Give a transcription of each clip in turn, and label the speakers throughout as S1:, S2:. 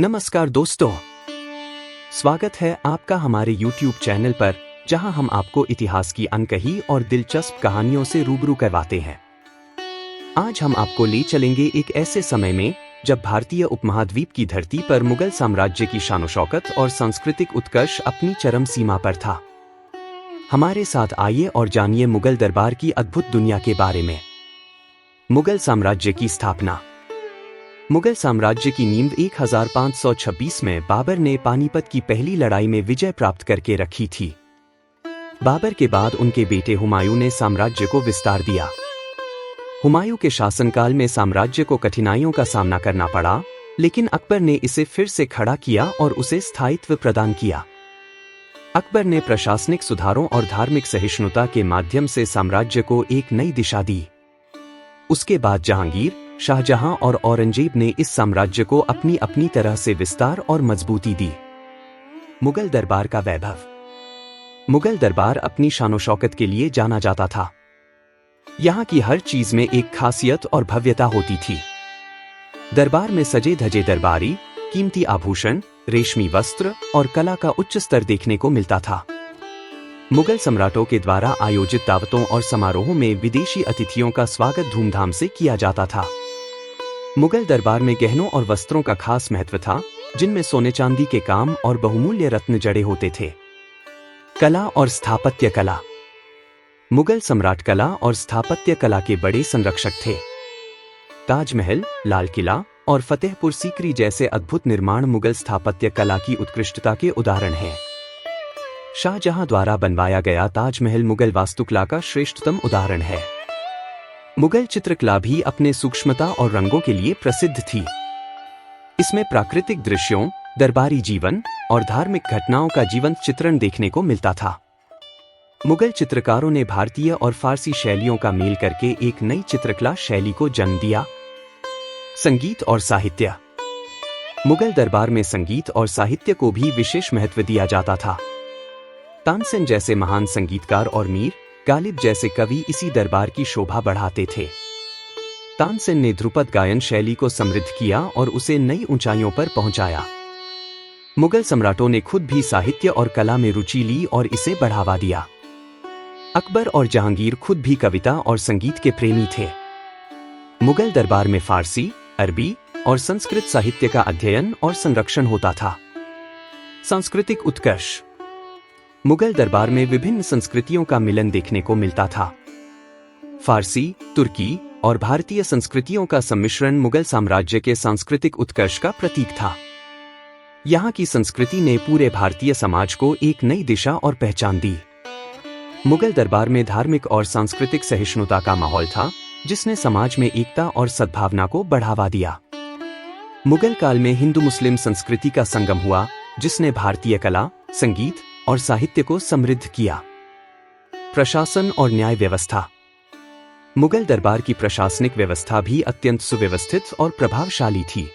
S1: नमस्कार दोस्तों, स्वागत है आपका हमारे YouTube चैनल पर, जहां हम आपको इतिहास की अनकही और दिलचस्प कहानियों से रूबरू करवाते हैं। आज हम आपको ले चलेंगे एक ऐसे समय में जब भारतीय उपमहाद्वीप की धरती पर मुगल साम्राज्य की शान-ओ-शौकत और सांस्कृतिक उत्कर्ष अपनी चरम सीमा पर था। हमारे साथ आइए और जानिए मुगल दरबार की अद्भुत दुनिया के बारे में। मुगल साम्राज्य की स्थापना। मुगल साम्राज्य की नींव 1526 में बाबर ने पानीपत की पहली लड़ाई में विजय प्राप्त करके रखी थी। बाबर के बाद उनके बेटे हुमायूं ने साम्राज्य को विस्तार दिया। हुमायूं के शासनकाल में साम्राज्य को कठिनाइयों का सामना करना पड़ा, लेकिन अकबर ने इसे फिर से खड़ा किया और उसे स्थायित्व प्रदान किया। अकबर ने प्रशासनिक सुधारों और धार्मिक सहिष्णुता के माध्यम से साम्राज्य को एक नई दिशा दी। उसके बाद जहांगीर, शाहजहां और औरंगजेब ने इस साम्राज्य को अपनी अपनी तरह से विस्तार और मजबूती दी। मुगल दरबार का वैभव। मुगल दरबार अपनी शान-ओ-शौकत के लिए जाना जाता था। यहाँ की हर चीज में एक खासियत और भव्यता होती थी। दरबार में सजे धजे दरबारी, कीमती आभूषण, रेशमी वस्त्र और कला का उच्च स्तर देखने को मिलता था। मुगल सम्राटों के द्वारा आयोजित दावतों और समारोहों में विदेशी अतिथियों का स्वागत धूमधाम से किया जाता था। मुगल दरबार में गहनों और वस्त्रों का खास महत्व था, जिनमें सोने चांदी के काम और बहुमूल्य रत्न जड़े होते थे। कला और स्थापत्य कला। मुगल सम्राट कला और स्थापत्य कला के बड़े संरक्षक थे। ताजमहल, लाल किला और फतेहपुर सीकरी जैसे अद्भुत निर्माण मुगल स्थापत्य कला की उत्कृष्टता के उदाहरण हैं। शाहजहां द्वारा बनवाया गया ताजमहल मुगल वास्तुकला का श्रेष्ठतम उदाहरण है। मुगल चित्रकला भी अपने सूक्ष्मता और रंगों के लिए प्रसिद्ध थी। इसमें प्राकृतिक दृश्यों, दरबारी जीवन और धार्मिक घटनाओं का जीवंत चित्रण देखने को मिलता था। मुगल चित्रकारों ने भारतीय और फारसी शैलियों का मेल करके एक नई चित्रकला शैली को जन्म दिया। संगीत और साहित्य। मुगल दरबार में संगीत और साहित्य को भी विशेष महत्व दिया जाता था। तानसेन जैसे महान संगीतकार और मीर गालिब जैसे कवि इसी दरबार की शोभा बढ़ाते थे। तानसेन ने ध्रुपद गायन शैली को समृद्ध किया और उसे नई ऊंचाइयों पर पहुंचाया। मुगल सम्राटों ने खुद भी साहित्य और कला में रुचि ली और इसे बढ़ावा दिया। अकबर और जहांगीर खुद भी कविता और संगीत के प्रेमी थे। मुगल दरबार में फारसी, अरबी और संस्कृत साहित्य का अध्ययन और संरक्षण होता था। सांस्कृतिक उत्कर्ष। मुगल दरबार में विभिन्न संस्कृतियों का मिलन देखने को मिलता था। फारसी, तुर्की और भारतीय संस्कृतियों का सम्मिश्रण मुगल साम्राज्य के सांस्कृतिक उत्कर्ष का प्रतीक था। यहाँ की संस्कृति ने पूरे भारतीय समाज को एक नई दिशा और पहचान दी। मुगल दरबार में धार्मिक और सांस्कृतिक सहिष्णुता का माहौल था, जिसने समाज में एकता और सद्भावना को बढ़ावा दिया। मुगल काल में हिंदू मुस्लिम संस्कृति का संगम हुआ, जिसने भारतीय कला, संगीत और साहित्य को समृद्ध किया। प्रशासन और न्याय व्यवस्था। मुगल दरबार की प्रशासनिक व्यवस्था भी अत्यंत सुव्यवस्थित और प्रभावशाली थी।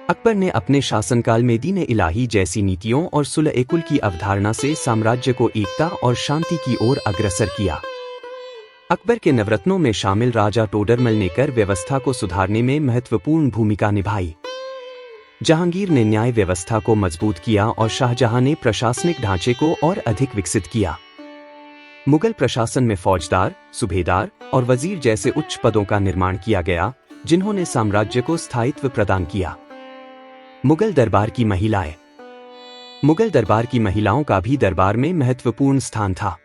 S1: अकबर ने अपने शासनकाल में दीन इलाही जैसी नीतियों और सुलह-ए-कुल की अवधारणा से साम्राज्य को एकता और शांति की ओर अग्रसर किया। अकबर के नवरत्नों में शामिल राजा टोडरमल ने कर व्यवस्था को सुधारने में महत्वपूर्ण भूमिका निभाई। जहांगीर ने न्याय व्यवस्था को मजबूत किया और शाहजहां ने प्रशासनिक ढांचे को और अधिक विकसित किया। मुगल प्रशासन में फौजदार, सूबेदार और वजीर जैसे उच्च पदों का निर्माण किया गया, जिन्होंने साम्राज्य को स्थायित्व प्रदान किया। मुगल दरबार की महिलाएं। मुगल दरबार की महिलाओं का भी दरबार में महत्वपूर्ण स्थान था।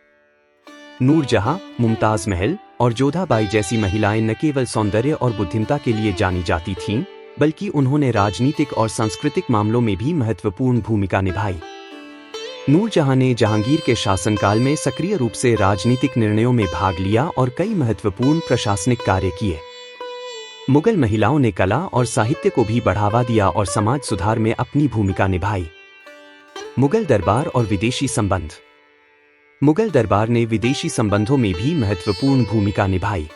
S1: नूरजहां, मुमताज महल और जोधाबाई जैसी महिलाएं न केवल सौंदर्य और बुद्धिमता के लिए जानी जाती थीं, बल्कि उन्होंने राजनीतिक और सांस्कृतिक मामलों में भी महत्वपूर्ण भूमिका निभाई। नूरजहां ने जहांगीर के शासनकाल में सक्रिय रूप से राजनीतिक निर्णयों में भाग लिया और कई महत्वपूर्ण प्रशासनिक कार्य किए। मुगल महिलाओं ने कला और साहित्य को भी बढ़ावा दिया और समाज सुधार में अपनी भूमिका निभाई। मुगल दरबार और विदेशी संबंध। मुगल दरबार ने विदेशी संबंधों में भी महत्वपूर्ण भूमिका निभाई।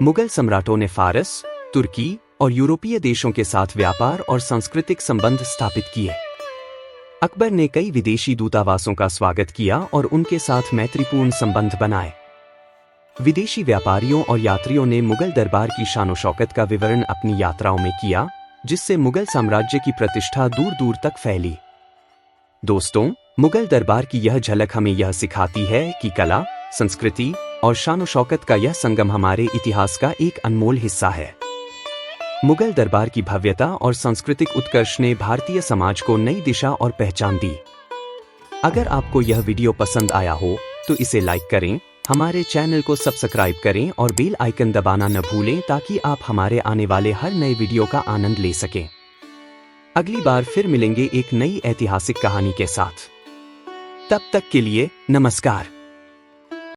S1: मुगल सम्राटों ने फारस, तुर्की और यूरोपीय देशों के साथ व्यापार और सांस्कृतिक संबंध स्थापित किए। अकबर ने कई विदेशी दूतावासों का स्वागत किया और उनके साथ मैत्रीपूर्ण संबंध बनाए। विदेशी व्यापारियों और यात्रियों ने मुगल दरबार की शान-ओ-शौकत का विवरण अपनी यात्राओं में किया, जिससे मुगल साम्राज्य की प्रतिष्ठा दूर दूर तक फैली। दोस्तों, मुगल दरबार की यह झलक हमें यह सिखाती है कि कला, संस्कृति और शान शौकत का यह संगम हमारे इतिहास का एक अनमोल हिस्सा है। मुगल दरबार की भव्यता और सांस्कृतिक उत्कर्ष ने भारतीय समाज को नई दिशा और पहचान दी। अगर आपको यह वीडियो पसंद आया हो तो इसे लाइक करें, हमारे चैनल को सब्सक्राइब करें और बेल आइकन दबाना न भूलें ताकि आप हमारे आने वाले हर नए वीडियो का आनंद ले सकें। अगली बार फिर मिलेंगे एक नई ऐतिहासिक कहानी के साथ। तब तक के लिए नमस्कार।